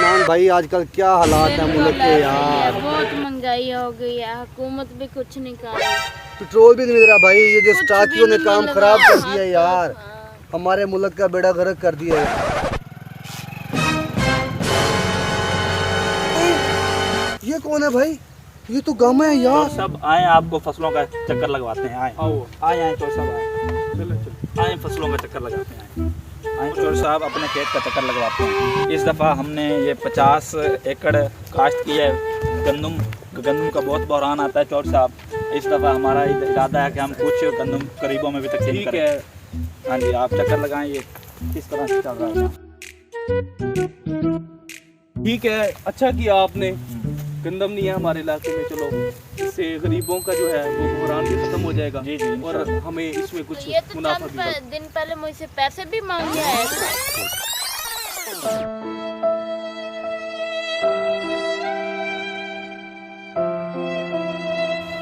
अदनान भाई आजकल क्या हालात है मुल्क के यार। बहुत महंगाई हो गई है, हुकूमत भी कुछ नहीं कर रही। पेट्रोल भी नहीं मिल रहा भाई, ये जो कुछ स्टाकियों भी ने नहीं काम मिल खराब रहा, कर दिया है यार। हाँ। हमारे मुल्क का बेड़ा गर्क कर दिया है। ये कौन है भाई? ये तो गम है यार। तो सब आए आपको फसलों का चक्कर लगवाते हैं। आए आए आए तो सब आए, चलो चलो आए फसलों का चक्कर लगाते हैं। आए चोर साहब अपने खेत का चक्कर लगवाते हैं। इस दफ़ा हमने ये 50 एकड़ काश्त की है गंदम। गंदम का बहुत बहरान आता है चोर साहब। इस दफ़ा हमारा इरादा है कि हम कुछ गंदम गरीबों में भी तकसीम करें। हाँ जी, आप चक्कर लगाएं। ये किस तरह से चल रहा है? ठीक है, अच्छा किया आपने। गंदम नहीं है हमारे इलाके में, चलो इससे गरीबों का जो है वो बहरान भी खत्म हो जाएगा। जी जी, और हमें इसमें कुछ ये तो मुनाफा चंद भी दिन पहले मुझसे पैसे भी मांगे हैं।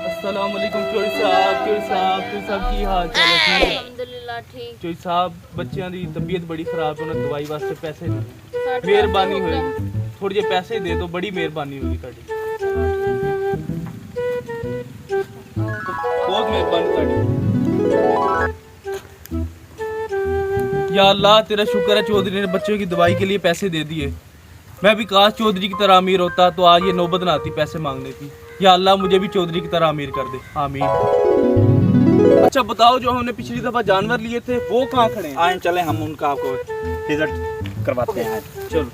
अस्सलाम वालेकुम चोरी साहब। चोरी साहब की हाल चाल है? अल्हम्दुलिल्लाह ठीक। चोरी साहब बच्चों की तबीयत बड़ी खराब है, उन्हें दवाई वास्ते पैसे नहीं। साढ़े मेहरबानी पैसे हो होगी, थोड़े जे पैसे दे दो, बड़ी मेहरबानी होगी ताड़ी। बहुत मेहरबानी ताड़ी। या अल्लाह तेरा शुक्र है, चौधरी ने बच्चों की दवाई के लिए पैसे दे दिए। मैं भी काश चौधरी की तरह अमीर होता तो आज ये नौबत ना आती पैसे मांगने की। या अल्लाह मुझे भी चौधरी की तरह अमीर कर दे, आमीन। अच्छा बताओ, जो हमने पिछली दफा जानवर लिए थे वो कहाँ खड़े हैं? आए चले हम उनका आपको विजिट करवाते हैं। चलो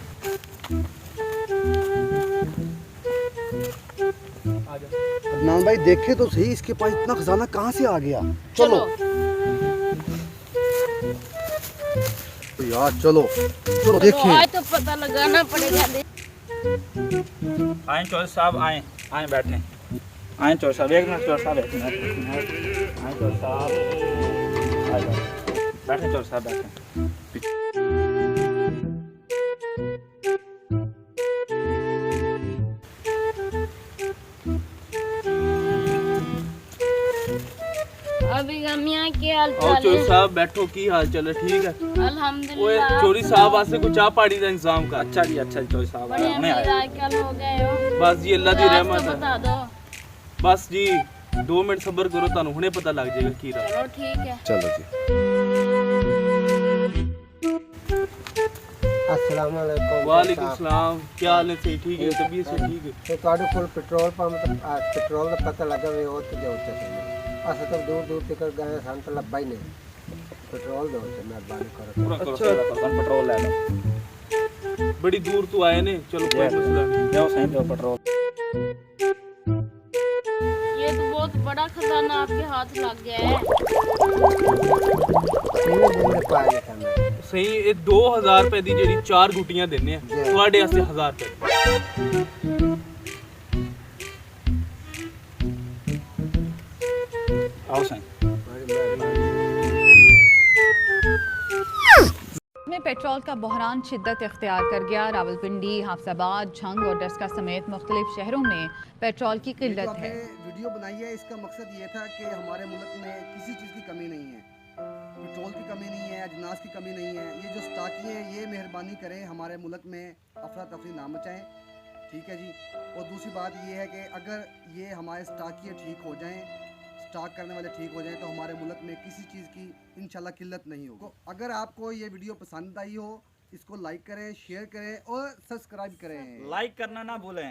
अदनान भाई देखे तो सही, इसके पास इतना खजाना कहाँ से आ गया। चलो तो यार, चलो चलो देखिए। आज तो पता लगाना पड़ेगा। आए चौर साहब, आए आए बैठे। आए चौर साहब, एक मिनट चौर साहब, एक मिनट। आए चौर साहब, आए बैठे चौर साहब, बैठे। अभी गमिया के हाल आओ चाल चोरी है? साहब बैठो, की हाल चाल है? ठीक है। ओए अल्हम्दुलिल्लाह। चोरी साहब वास्ते कुछ चाह पानी का इंतजाम कर। अच्छा जी, अच्छा जी चौर साहब बड़े उन्हें अमीर आए। आजकल हो गए हो। बस जी अल्लाह दी आज तो रहमत है। बता दो। बस जी 2 मिनट सब्र करो, तानू हुणे पता लग जाएगा की रहा। चलो ठीक है। चलो जी। अस्सलाम वालेकुम। वालेकुम सलाम, क्या हाल है? सही ठीक है, तबीयत से ठीक है? ਤੇ ਤੁਹਾਡੇ ਕੋਲ ਪੈਟਰੋਲ ਪੰਪ ਦਾ ਪੈਟਰੋਲ ਦਾ ਪਤਾ ਲੱਗਾ ਵੀ ਉਹ ਤੇ ਜੋ ਉੱਤੇ ਅਸੀਂ ਤਾਂ ਦੂਰ ਦੂਰ ਤੱਕ ਗਏ, ਸਾਨੂੰ ਤਾਂ ਲੱਭਾ ਹੀ ਨਹੀਂ ਪੈਟਰੋਲ ਦੇ ਉੱਤੇ। ਮਿਹਰਬਾਨੀ ਕਰੋ। पूरा करो, अच्छा। पूरा करो, पेट्रोल ले लो। बड़ी दूर तो आए ने, चलो कोई मसला नहीं। जाओ सही दो पेट्रोल। ये तो बहुत बड़ा खजाना आपके हाथ लग गया है। ਕਿੰਨੇ ਦਿਨ ਦੇ ਪਾਏ ਨੇ? सही ये 2000 रुपए दी जेडी 4 गुटियां देने हैं ਤੁਹਾਡੇ ਵਾਸਤੇ 1000 रुपए। आओ सही। में पेट्रोल का बहरान शिद्दत इख्तियार कर गया। रावलपिंडी, हाफसाबाद, झंग और डस्का समेत मुख्तलिफ शहरों में पेट्रोल की किल्लत है। वीडियो बनाई है, इसका मकसद ये था कि हमारे मुल्क में किसी चीज़ की कमी नहीं है। पेट्रोल की कमी नहीं है, अजनास की कमी नहीं है। ये जो स्टाकी हैं ये मेहरबानी करें हमारे मुल्क में अफरा तफरी ना मचाएं, ठीक है जी। और दूसरी बात ये है कि अगर ये हमारे स्टाकिए ठीक हो जाएं, स्टॉक करने वाले ठीक हो जाएं, तो हमारे मुल्क में किसी चीज़ की इंशाल्लाह किल्लत नहीं होगी। अगर आपको ये वीडियो पसंद आई हो, इसको लाइक करें, शेयर करें और सब्सक्राइब करें। लाइक करना ना भूलें।